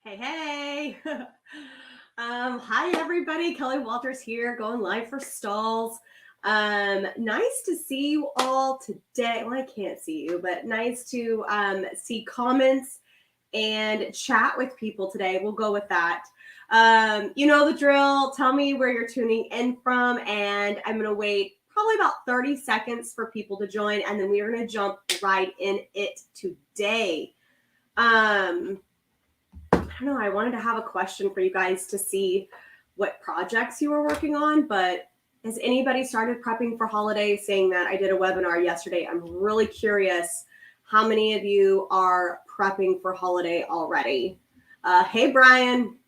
Hey, hey. Hi everybody. Kelly Walters here, going live for Stalls. Nice to see you all today. Well, I can't see you, but nice to see comments and chat with people today. We'll go with that. You know the drill. Tell me where you're tuning in from, and I'm gonna wait probably about 30 seconds for people to join, and then we are gonna jump right in it today. I don't know, I wanted to have a question for you guys to see what projects you were working on, but has anybody started prepping for holidays? Saying that I did a webinar yesterday. I'm really curious how many of you are prepping for holiday already. Hey, Brian.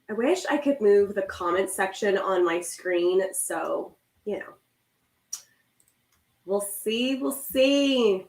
I wish I could move the comment section on my screen. So, we'll see. We'll see.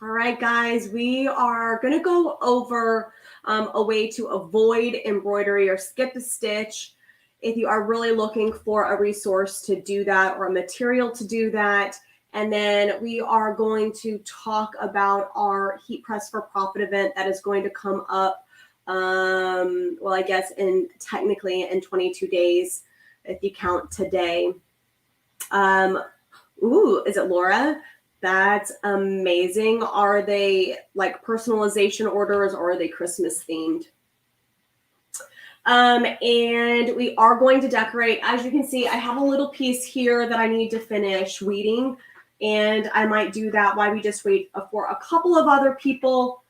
All right, guys, we are going to go over a way to avoid embroidery or skip a stitch if you are really looking for a resource to do that or a material to do that. And then we are going to talk about our Heat Press for Profit event that is going to come up, well, I guess technically in 22 days, if you count today. Is it Laura? That's amazing. Are they like personalization orders or are they Christmas themed? And we are going to decorate. As you can see, I have a little piece here that I need to finish weeding, and I might do that while we just wait for a couple of other people.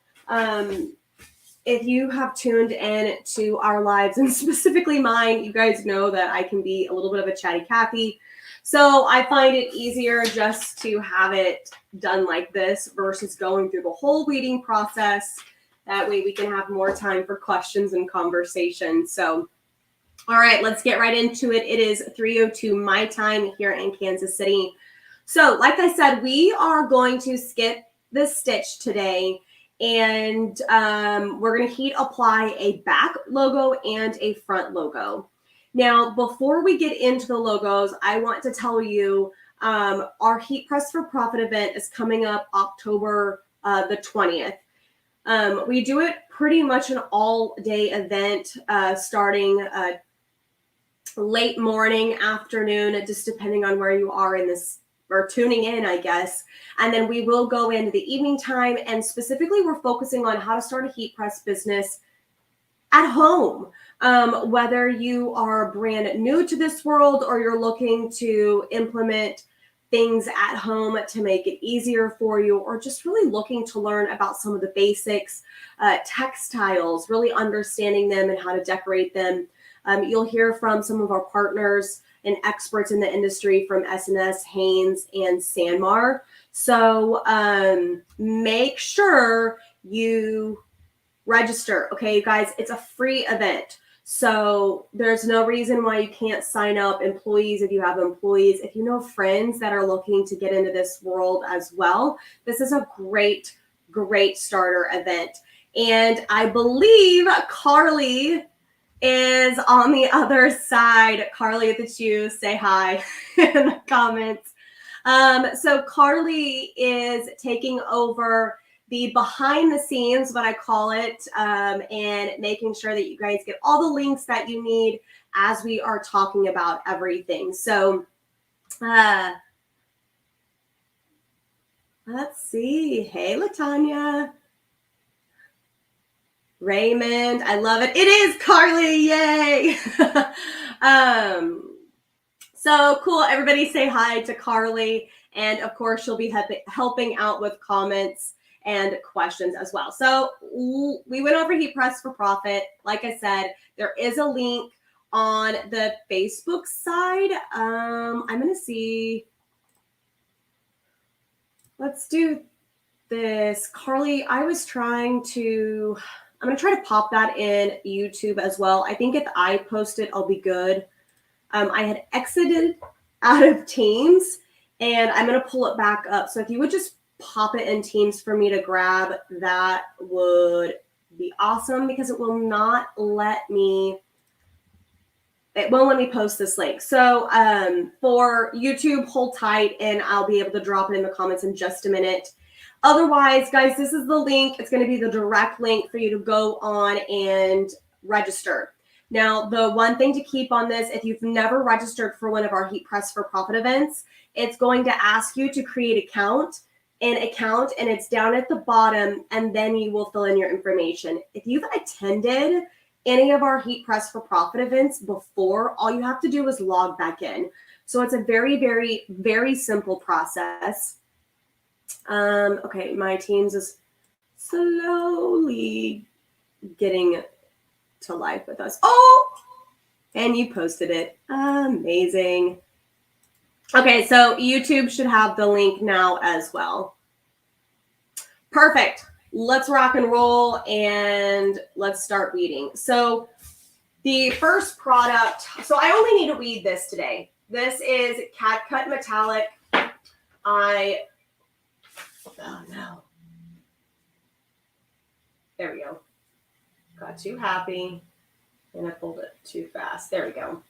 If you have tuned in to our lives, and specifically mine, you guys know that I can be a little bit of a chatty Cathy. So I find it easier just to have it done like this versus going through the whole weeding process. That way we can have more time for questions and conversation. So, all right, let's get right into it. It is 3:02 my time here in Kansas City. So like I said, we are going to skip the stitch today, and we're going to heat apply a back logo and a front logo. Now, before we get into the logos, I want to tell you our Heat Press for Profit event is coming up October the 20th. We do it pretty much an all-day event starting late morning, afternoon, just depending on where you are in this, or tuning in, I guess. And then we will go into the evening time, and specifically we're focusing on how to start a heat press business at home. Whether you are brand new to this world or you're looking to implement things at home to make it easier for you, or just really looking to learn about some of the basics, textiles, really understanding them and how to decorate them. You'll hear from some of our partners and experts in the industry from S&S, Hanes, and Sanmar. So make sure you register. Okay, you guys, it's a free event. So there's no reason why you can't sign up. Employees, if you have employees, if you know friends that are looking to get into this world as well, this is a great, great starter event. And I believe Carly is on the other side. Carly, that's you. Say hi in the comments. So Carly is taking over the behind the scenes, what I call it, and making sure that you guys get all the links that you need as we are talking about everything. So let's see. Hey, LaTanya. Raymond, I love it. It is Carly, yay. So cool. Everybody say hi to Carly. And of course, she'll be helping out with comments and questions as well. So we went over Heat Press for Profit. Like I said, there is a link on the Facebook side. I'm going to see. Let's do this. Carly, I'm going to try to pop that in YouTube as well. I think if I post it, I'll be good. I had exited out of Teams, and I'm going to pull it back up. So if you would just pop it in Teams for me to grab, that would be awesome, because it won't let me post this link. So for YouTube, hold tight and I'll be able to drop it in the comments in just a minute. Otherwise, guys, this is the link. It's going to be the direct link for you to go on and register. Now, the one thing to keep on this, if you've never registered for one of our Heat Press for Profit events, it's going to ask you to create an account, and it's down at the bottom, and then you will fill in your information. If you've attended any of our Heat Press for Profit events before, all you have to do is log back in. So it's a very, very, very simple process. Okay, my Teams is slowly getting to life with us. Oh, and you posted it. Amazing. Okay, so YouTube should have the link now as well. Perfect. Let's rock and roll and let's start weeding. So the first product, so I only need to weed this today. This is Cat Cut Metallic. Oh no. There we go. Got too happy and I pulled it too fast. There we go.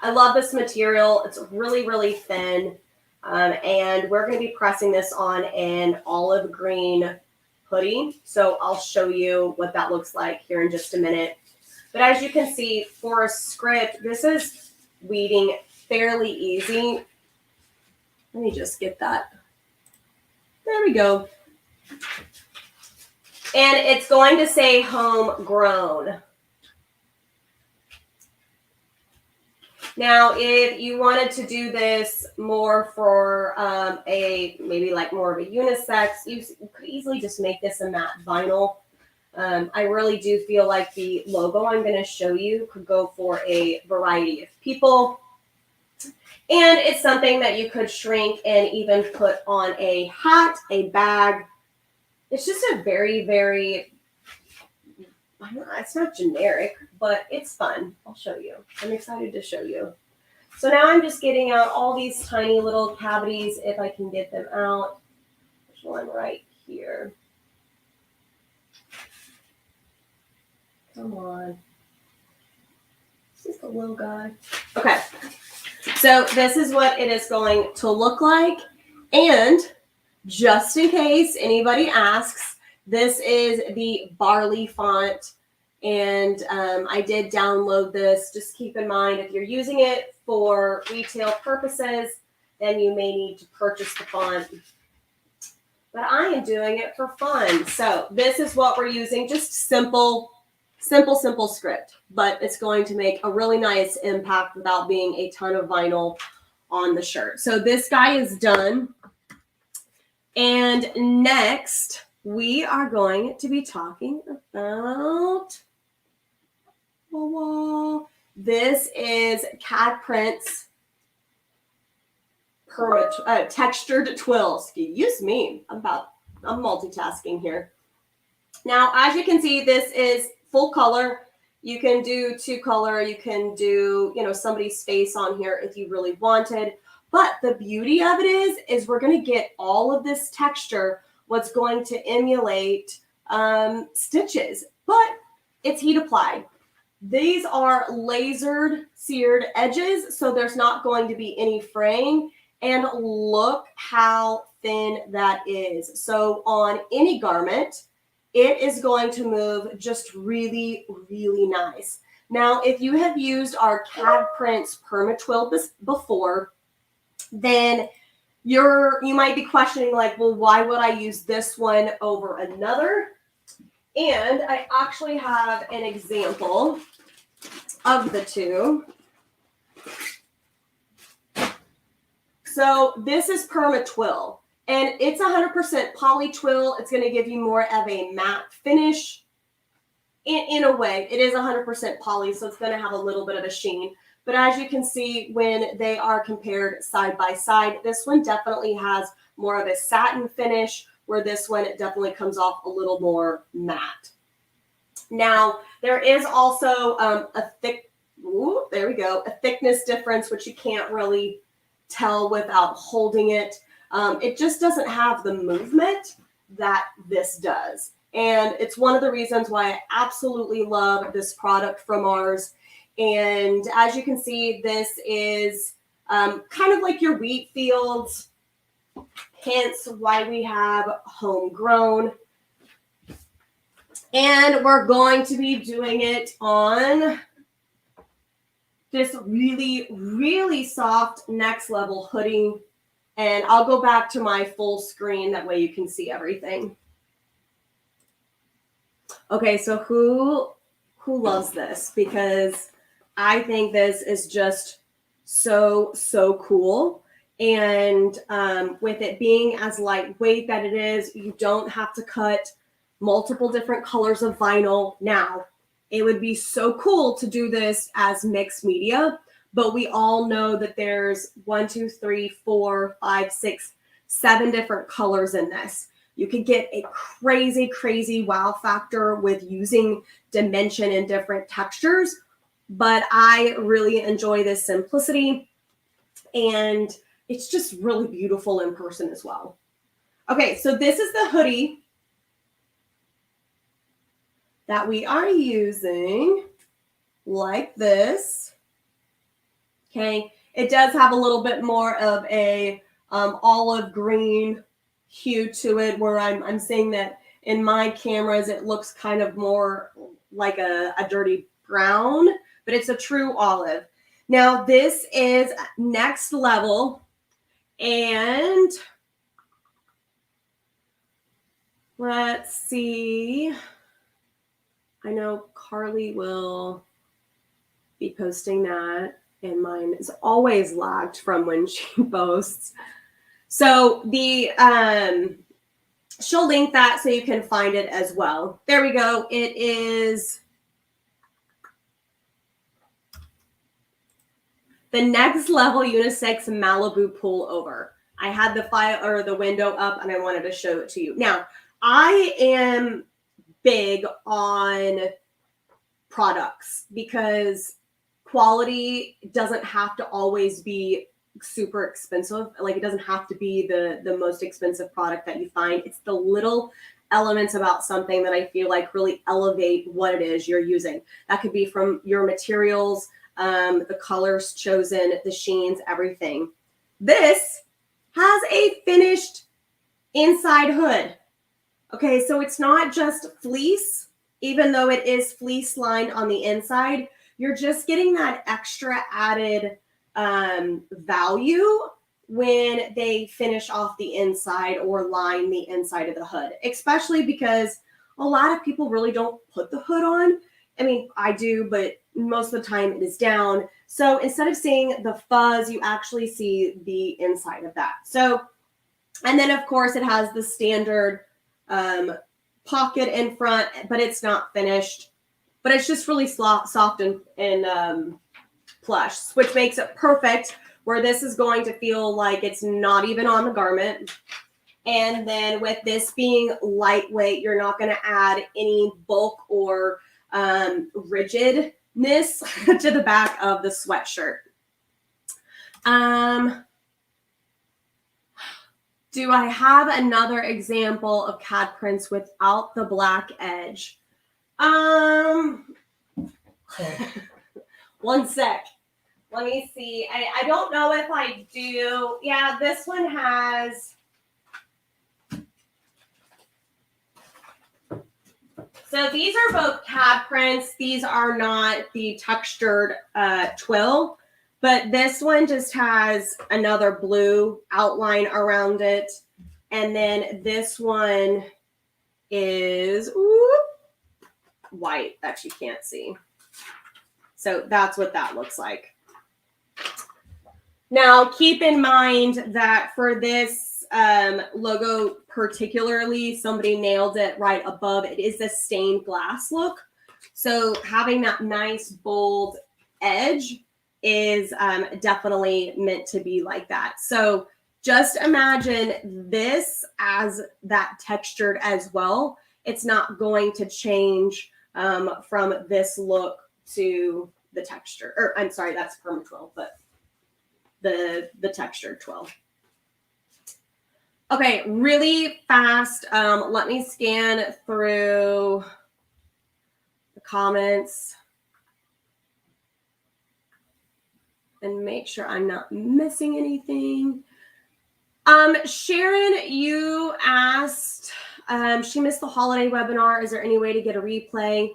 I love this material. It's really, really thin. And we're going to be pressing this on an olive green hoodie. So I'll show you what that looks like here in just a minute. But as you can see, for a script, this is weeding fairly easy. Let me just get that. There we go. And it's going to say homegrown. Now, if you wanted to do this more for maybe like more of a unisex, you could easily just make this a matte vinyl. I really do feel like the logo I'm going to show you could go for a variety of people. And it's something that you could shrink and even put on a hat, a bag. It's just a very, very, it's not generic, but it's fun. I'll show you. I'm excited to show you. So now I'm just getting out all these tiny little cavities, if I can get them out. There's one right here. Come on. This is the little guy. Okay. So this is what it is going to look like. And just in case anybody asks, this is the Barley font. And I did download this. Just keep in mind, if you're using it for retail purposes, then you may need to purchase the font. But I am doing it for fun. So this is what we're using. Just simple script. But it's going to make a really nice impact without being a ton of vinyl on the shirt. So this guy is done. And next, we are going to be talking about this is CAD Prints textured twill. Excuse me, I'm multitasking here. Now, as you can see, this is full color. You can do 2-color. You can do, somebody's face on here if you really wanted. But the beauty of it is we're going to get all of this texture, what's going to emulate stitches, but it's heat applied. These are lasered seared edges, so there's not going to be any fraying. And look how thin that is. So on any garment, it is going to move just really, really nice. Now, if you have used our CAD Prints Perma Twill before, then you might be questioning, like, well, why would I use this one over another? And I actually have an example of the two. So this is Perma Twill, and it's 100% poly twill. It's going to give you more of a matte finish. In a way, it is 100% poly, so it's going to have a little bit of a sheen. But as you can see, when they are compared side by side, this one definitely has more of a satin finish, where this one definitely comes off a little more matte. Now, there is also a thickness difference, which you can't really tell without holding it. It just doesn't have the movement that this does. And it's one of the reasons why I absolutely love this product from ours. And as you can see, this is kind of like your wheat fields hence why we have homegrown. And we're going to be doing it on this really, really soft next level hoodie. And I'll go back to my full screen. That way you can see everything. Okay, so who loves this? Because I think this is just so cool. And with it being as lightweight that it is, you don't have to cut multiple different colors of vinyl. Now, it would be so cool to do this as mixed media, but we all know that there's 1, 2, 3, 4, 5, 6, 7 different colors in this. You could get a crazy wow factor with using dimension and different textures, but I really enjoy this simplicity, and it's just really beautiful in person as well. Okay, so this is the hoodie that we are using, like this. Okay, it does have a little bit more of a olive green hue to it, where I'm saying that in my cameras it looks kind of more like a dirty brown, but it's a true olive. Now this is next level, and let's see. I know Carly will be posting that, and mine is always lagged from when she posts. So she'll link that so you can find it as well. There we go. It is the next level unisex Malibu pullover. I had the file or the window up and I wanted to show it to you. Now, I am big on products because quality doesn't have to always be super expensive. Like, it doesn't have to be the most expensive product that you find. It's the little elements about something that I feel like really elevate what it is you're using. That could be from your materials, the colors chosen, the sheens, everything. This has a finished inside hood. Okay, so it's not just fleece, even though it is fleece lined on the inside. You're just getting that extra added value when they finish off the inside or line the inside of the hood, especially because a lot of people really don't put the hood on. I mean, I do, but most of the time it is down. So instead of seeing the fuzz, you actually see the inside of that. So, and then of course it has the standard pocket in front, but it's not finished. But it's just really soft and plush, which makes it perfect where this is going to feel like it's not even on the garment. And then with this being lightweight, you're not going to add any bulk or rigidness to the back of the sweatshirt. Do I have another example of CAD prints without the black edge? One sec. Let me see. I don't know if I do. Yeah, this one has. So these are both CAD prints. These are not the textured twill, but this one just has another blue outline around it. And then this one is white that you can't see. So that's what that looks like. Now, keep in mind that for this logo particularly, somebody nailed it right above. It is a stained glass look. So having that nice, bold edge is definitely meant to be like that. So just imagine this as that textured as well. It's not going to change from this look to the texture. Or I'm sorry, that's perma twill, but the textured twill. Okay, really fast. Let me scan through the comments and make sure I'm not missing anything. Sharon, you asked, she missed the holiday webinar. Is there any way to get a replay?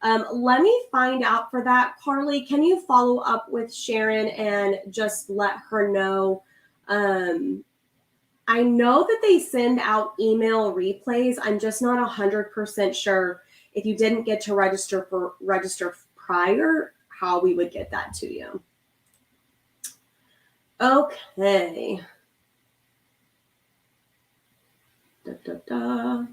Let me find out for that. Carly, can you follow up with Sharon and just let her know? I know that they send out email replays. I'm just not 100% sure if you didn't get to register prior, how we would get that to you. Okay. Da, da, da.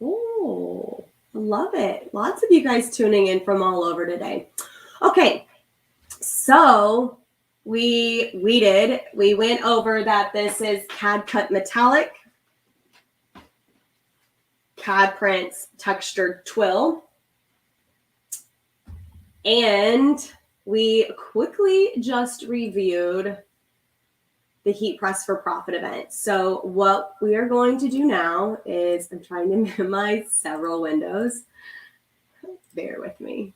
Oh, love it. Lots of you guys tuning in from all over today. Okay, so we went over that this is CAD cut metallic, CAD prints textured twill, and we quickly just reviewed the Heat Press for Profit event. So what we are going to do now is, I'm trying to minimize several windows. Bear with me.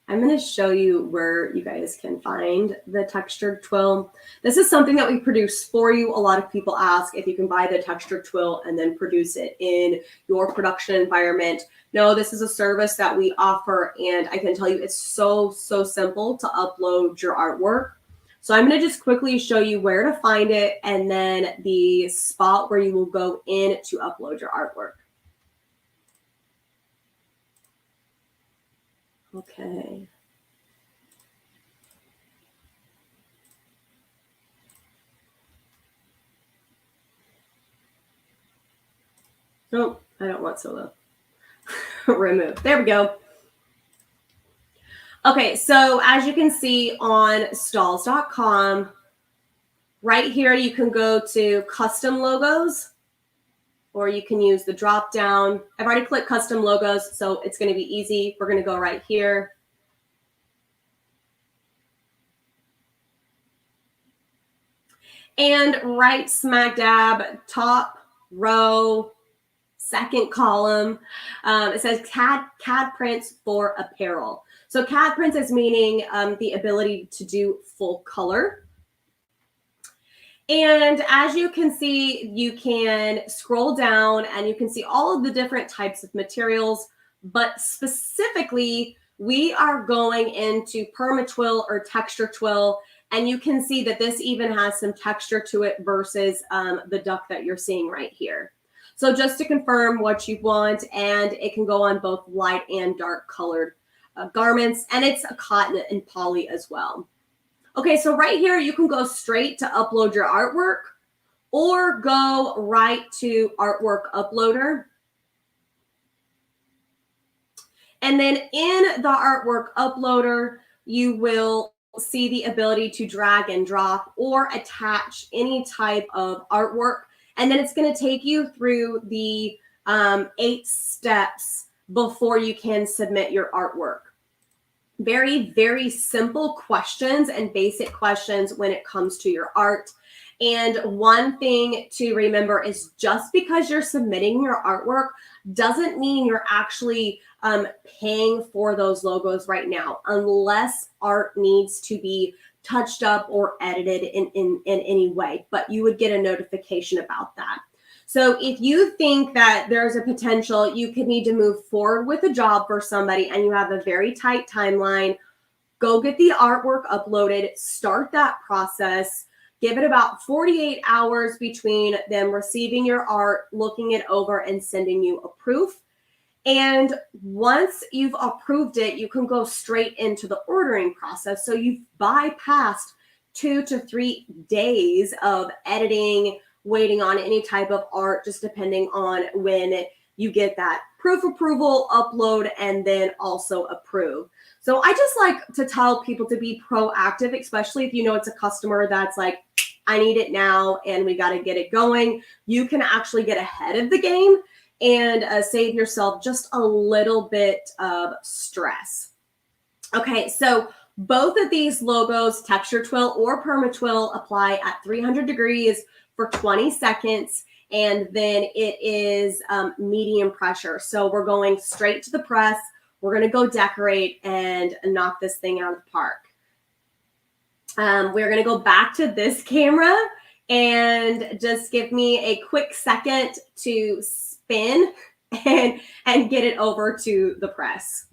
I'm going to show you where you guys can find the textured twill. This is something that we produce for you. A lot of people ask if you can buy the textured twill and then produce it in your production environment. No, this is a service that we offer, and I can tell you it's so simple to upload your artwork. So I'm going to just quickly show you where to find it and then the spot where you will go in to upload your artwork. Okay. Oh, I don't want solo. Remove. There we go. Okay, so as you can see on stalls.com, right here you can go to custom logos, or you can use the drop down. I've already clicked custom logos, so it's going to be easy. We're going to go right here. And right smack dab, top row, second column, it says CAD prints for apparel. So CAD prints is meaning the ability to do full color. And as you can see, you can scroll down and you can see all of the different types of materials, but specifically we are going into permatwill or texture twill, and you can see that this even has some texture to it versus the duck that you're seeing right here. So just to confirm what you want, and it can go on both light and dark colored garments, and it's a cotton and poly as well. Okay, so right here, you can go straight to upload your artwork or go right to artwork uploader. And then in the artwork uploader, you will see the ability to drag and drop or attach any type of artwork. And then it's going to take you through the 8 steps before you can submit your artwork. Very simple questions and basic questions when it comes to your art. And one thing to remember is just because you're submitting your artwork doesn't mean you're actually paying for those logos right now, unless art needs to be touched up or edited in any way, but you would get a notification about that. So if you think that there's a potential you could need to move forward with a job for somebody and you have a very tight timeline, go get the artwork uploaded, start that process, give it about 48 hours between them receiving your art, looking it over, and sending you a proof. And once you've approved it, you can go straight into the ordering process. So you've bypassed 2 to 3 days of editing, waiting on any type of art, just depending on when you get that proof approval, upload, and then also approve. So I just like to tell people to be proactive, especially if you know it's a customer that's like, I need it now and we got to get it going. You can actually get ahead of the game and save yourself just a little bit of stress. Okay, so both of these logos, texture twill or permatwill, apply at 300 degrees for 20 seconds, and then it is medium pressure. So we're going straight to the press. We're going to go decorate and knock this thing out of the park. We're going to go back to this camera and just give me a quick second to spin and get it over to the press.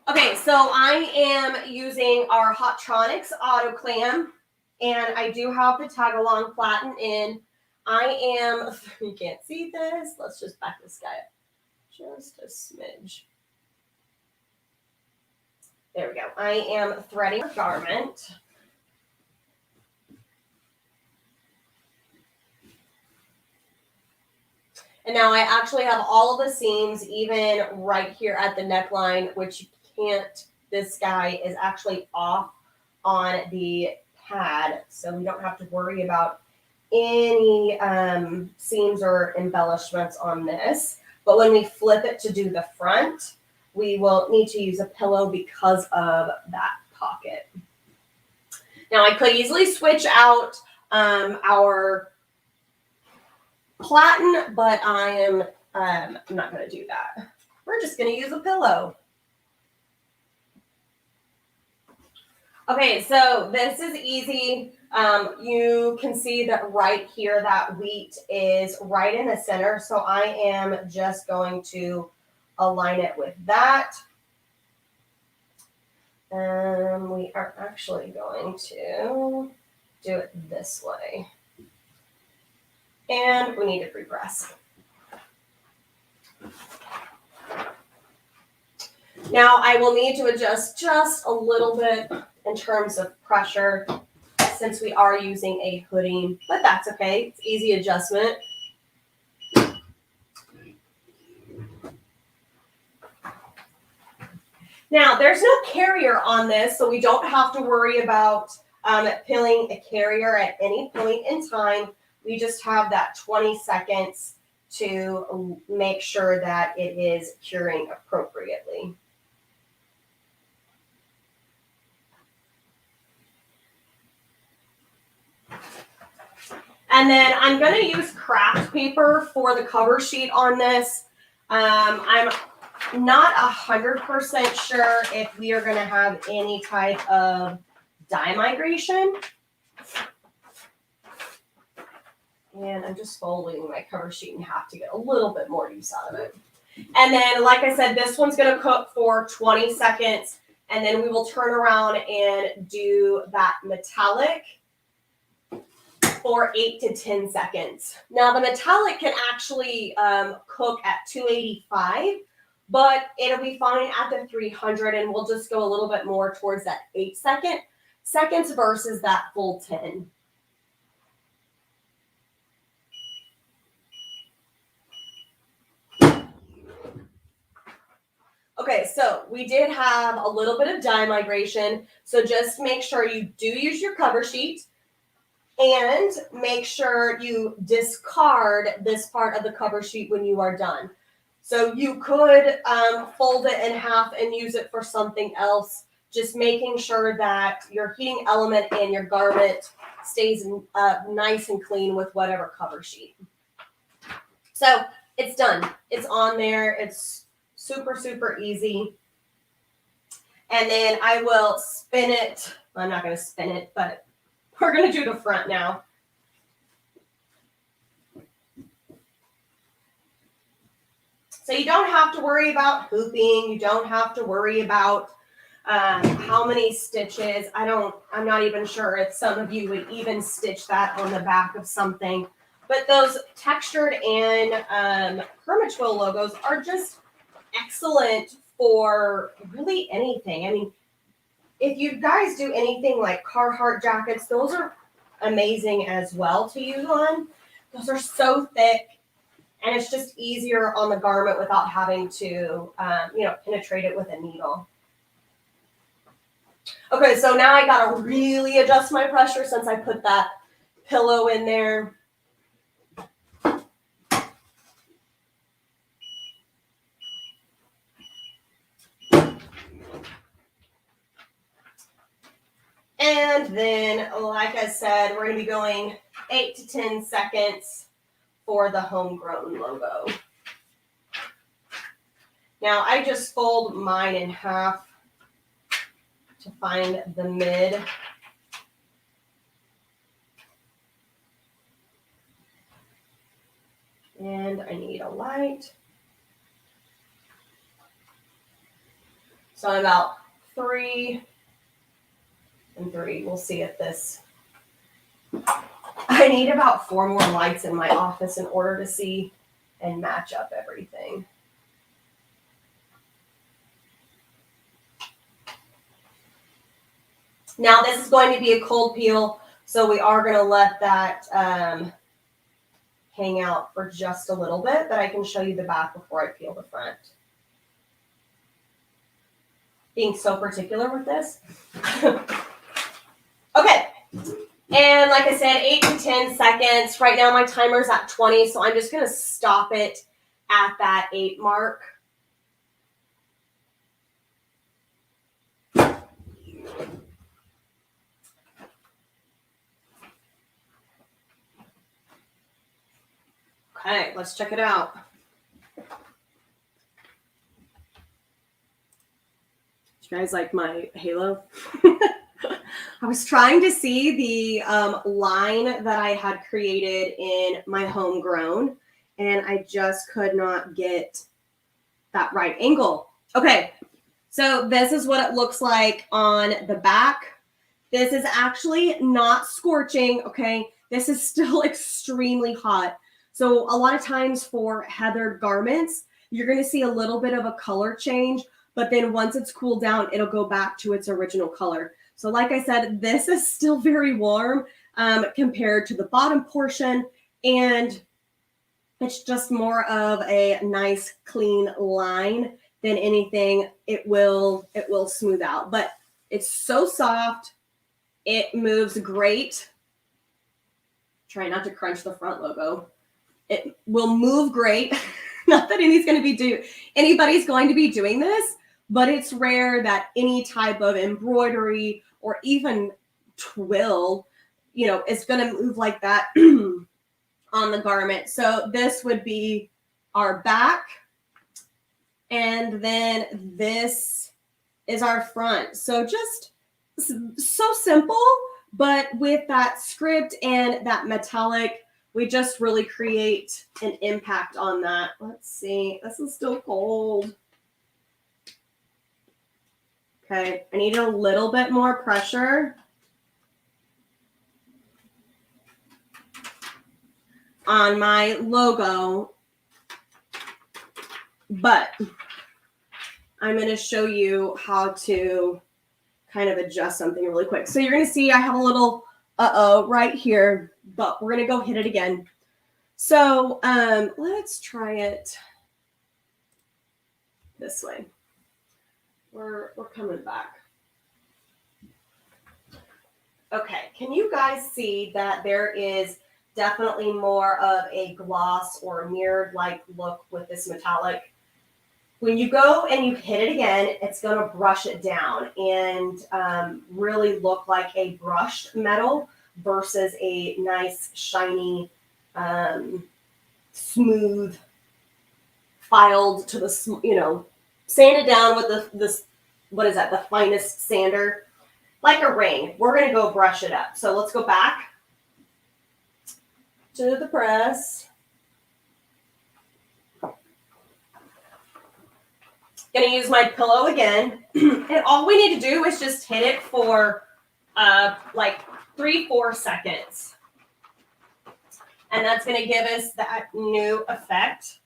Okay, so I am using our Hotronix auto clam, and I do have the tag along flattened in. You can't see this. Let's just back this guy up just a smidge. There we go. I am threading the garment. And now I actually have all of the seams even right here at the neckline, which you can't, this guy is actually off on the pad, so we don't have to worry about any seams or embellishments on this. But when we flip it to do the front, we will need to use a pillow because of that pocket. Now I could easily switch out our platen, but I'm not going to do that. We're just going to use a pillow. Okay, so this is easy. You can see that right here, that wheat is right in the center. So I am just going to align it with that. We are actually going to do it this way. And we need to pre-press. Now I will need to adjust just a little bit in terms of pressure since we are using a hoodie, but that's okay. It's easy adjustment. Now there's no carrier on this, so we don't have to worry about pilling a carrier at any point in time. We just have that 20 seconds to make sure that it is curing appropriately. And then I'm going to use craft paper for the cover sheet on this. I'm not 100% sure if we are going to have any type of dye migration. And I'm just folding my cover sheet in half to get a little bit more use out of it. And then, like I said, this one's going to cook for 20 seconds. And then we will turn around and do that metallic for 8 to 10 seconds. Now, the metallic can actually cook at 285, but it'll be fine at the 300, and we'll just go a little bit more towards that 8 seconds versus that full 10. Okay, so we did have a little bit of dye migration, so just make sure you do use your cover sheet and make sure you discard this part of the cover sheet when you are done. So you could fold it in half and use it for something else, just making sure that your heating element and your garment stays nice and clean with whatever cover sheet. So it's done. It's on there. It's super, super easy. And then I will spin it. I'm not going to spin it, but we're going to do the front now. So you don't have to worry about hooping. You don't have to worry about how many stitches. I'm not even sure if some of you would even stitch that on the back of something. But those textured and perma-twill logos are just excellent for really anything. I mean, if you guys do anything like Carhartt jackets, those are amazing as well to use on. Those are so thick, and it's just easier on the garment without having to, penetrate it with a needle. Okay, so now I gotta really adjust my pressure since I put that pillow in there. And then, like I said, we're going to be going 8 to 10 seconds for the homegrown logo. Now I just fold mine in half to find the mid. And I need a light. So I'm about 3 and 3. We'll see if this, I need about 4 more lights in my office in order to see and match up everything. Now this is going to be a cold peel, so we are going to let that hang out for just a little bit, but I can show you the back before I peel the front. Being so particular with this. Okay, and like I said, 8 to 10 seconds. Right now my timer's at 20, so I'm just going to stop it at that 8 mark. Okay, let's check it out. You guys like my halo? I was trying to see the line that I had created in my homegrown, and I just could not get that right angle. Okay, so this is what it looks like on the back. This is actually not scorching, okay? This is still extremely hot. So a lot of times for heathered garments, you're going to see a little bit of a color change, but then once it's cooled down, it'll go back to its original color. So like I said, this is still very warm compared to the bottom portion, and it's just more of a nice clean line than anything. It will smooth out, but it's so soft. It moves great. Try not to crunch the front logo. It will move great. Not that anybody's going to be doing this, but it's rare that any type of embroidery or even twill, is going to move like that on the garment. So this would be our back, and then this is our front. So just so simple, but with that script and that metallic, we just really create an impact on that. Let's see, this is still cold. Okay, I need a little bit more pressure on my logo, but I'm going to show you how to kind of adjust something really quick. So you're going to see I have a little right here, but we're going to go hit it again. So let's try it this way. We're coming back. Okay, can you guys see that there is definitely more of a gloss or mirrored-like look with this metallic? When you go and you hit it again, it's going to brush it down and really look like a brushed metal versus a nice, shiny, smooth, filed to the, sanded down with this, what is that, the finest sander, like a ring. We're going to go brush it up. So let's go back to the press. Going to use my pillow again. And all we need to do is just hit it for like 3-4 seconds. And that's going to give us that new effect.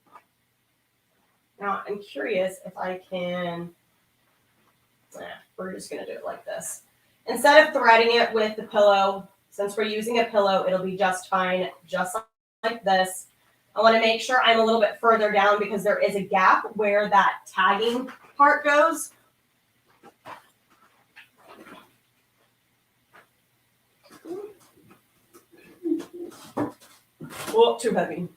Now, I'm curious if I can, we're just going to do it like this. Instead of threading it with the pillow, since we're using a pillow, it'll be just fine, just like this. I want to make sure I'm a little bit further down because there is a gap where that tagging part goes. Oh, too heavy.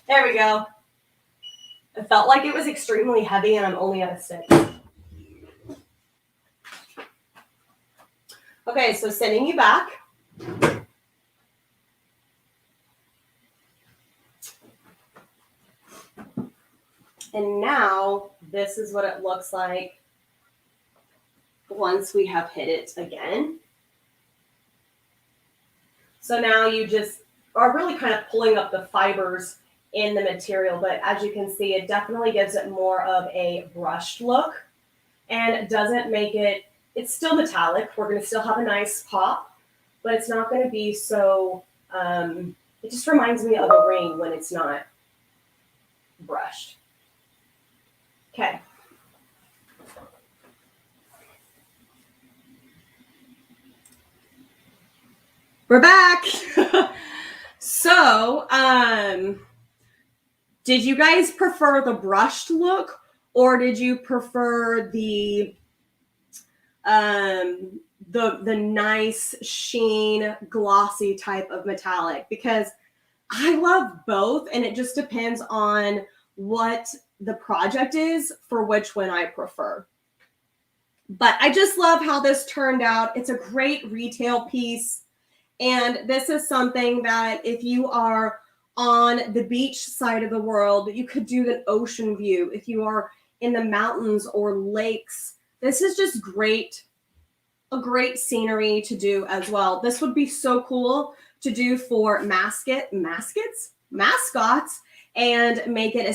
There we go. It felt like it was extremely heavy and I'm only at a 6. Okay, so sending you back. And now this is what it looks like once we have hit it again. So now you just are really kind of pulling up the fibers in the material, but as you can see, it definitely gives it more of a brushed look and doesn't make it, it's still metallic. We're going to still have a nice pop, but it's not going to be so, it just reminds me of a ring when it's not brushed. Okay. We're back. So, did you guys prefer the brushed look, or did you prefer the nice sheen, glossy type of metallic? Because I love both, and it just depends on what the project is for which one I prefer. But I just love how this turned out. It's a great retail piece. And this is something that if you are on the beach side of the world, you could do an ocean view. If you are in the mountains or lakes, this is just great, a great scenery to do as well. This would be so cool to do for mascots, and make it a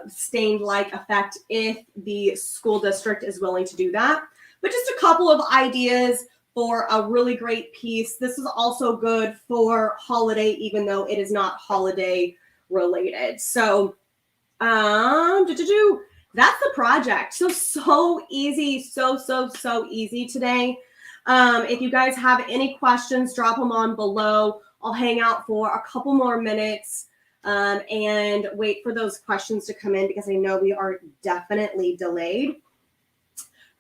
stained-like effect if the school district is willing to do that. But just a couple of ideas for a really great piece. This is also good for holiday, even though it is not holiday related. So, that's the project. So easy, so easy today. If you guys have any questions, drop them on below. I'll hang out for a couple more minutes and wait for those questions to come in because I know we are definitely delayed.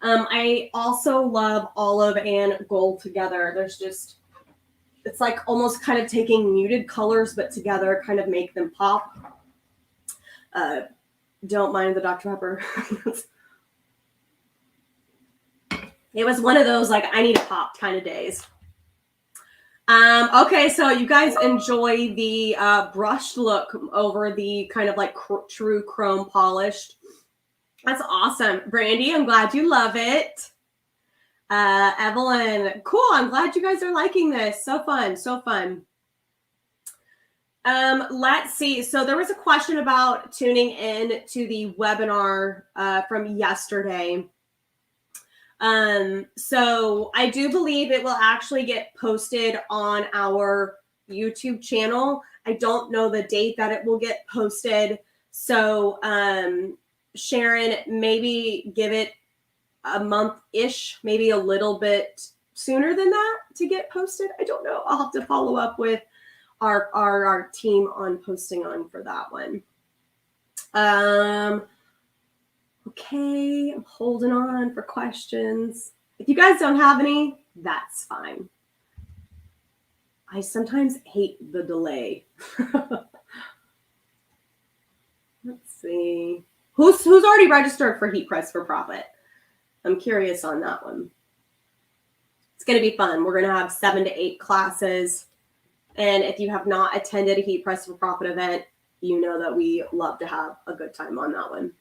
I also love olive and gold together. It's like almost kind of taking muted colors, but together kind of make them pop. Don't mind the Dr. Pepper. It was one of those, like, I need a pop kind of days. Okay, so you guys enjoy the brushed look over the kind of like true chrome polished. That's awesome. Brandy, I'm glad you love it. Evelyn, cool. I'm glad you guys are liking this. So fun, so fun. Let's see. So there was a question about tuning in to the webinar from yesterday. So I do believe it will actually get posted on our YouTube channel. I don't know the date that it will get posted. So, Sharon, maybe give it a month-ish, maybe a little bit sooner than that to get posted. I don't know. I'll have to follow up with our team on posting on for that one. Okay, I'm holding on for questions. If you guys don't have any, that's fine. I sometimes hate the delay. Let's see. Who's already registered for Heat Press for Profit? I'm curious on that one. It's going to be fun. We're going to have 7 to 8 classes. And if you have not attended a Heat Press for Profit event, you know that we love to have a good time on that one.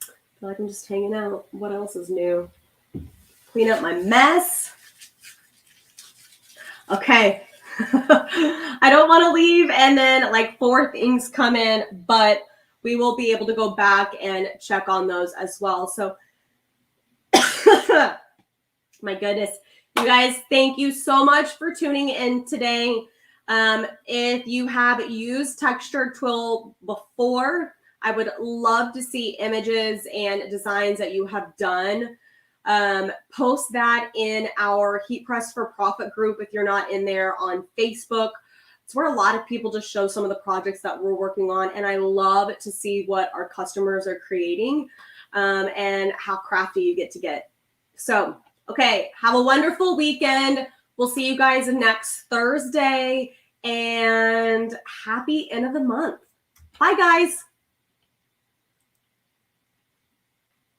I feel like I'm just hanging out. What else is new? Clean up my mess. Okay. I don't want to leave and then like 4 things come in, but we will be able to go back and check on those as well. So, my goodness. You guys, thank you so much for tuning in today. If you have used textured twill before, I would love to see images and designs that you have done. Post that in our Heat Press for Profit group if you're not in there on Facebook. It's where a lot of people just show some of the projects that we're working on, and I love to see what our customers are creating and how crafty you get to get. So, okay, have a wonderful weekend. We'll see you guys next Thursday, and happy end of the month. Bye, guys.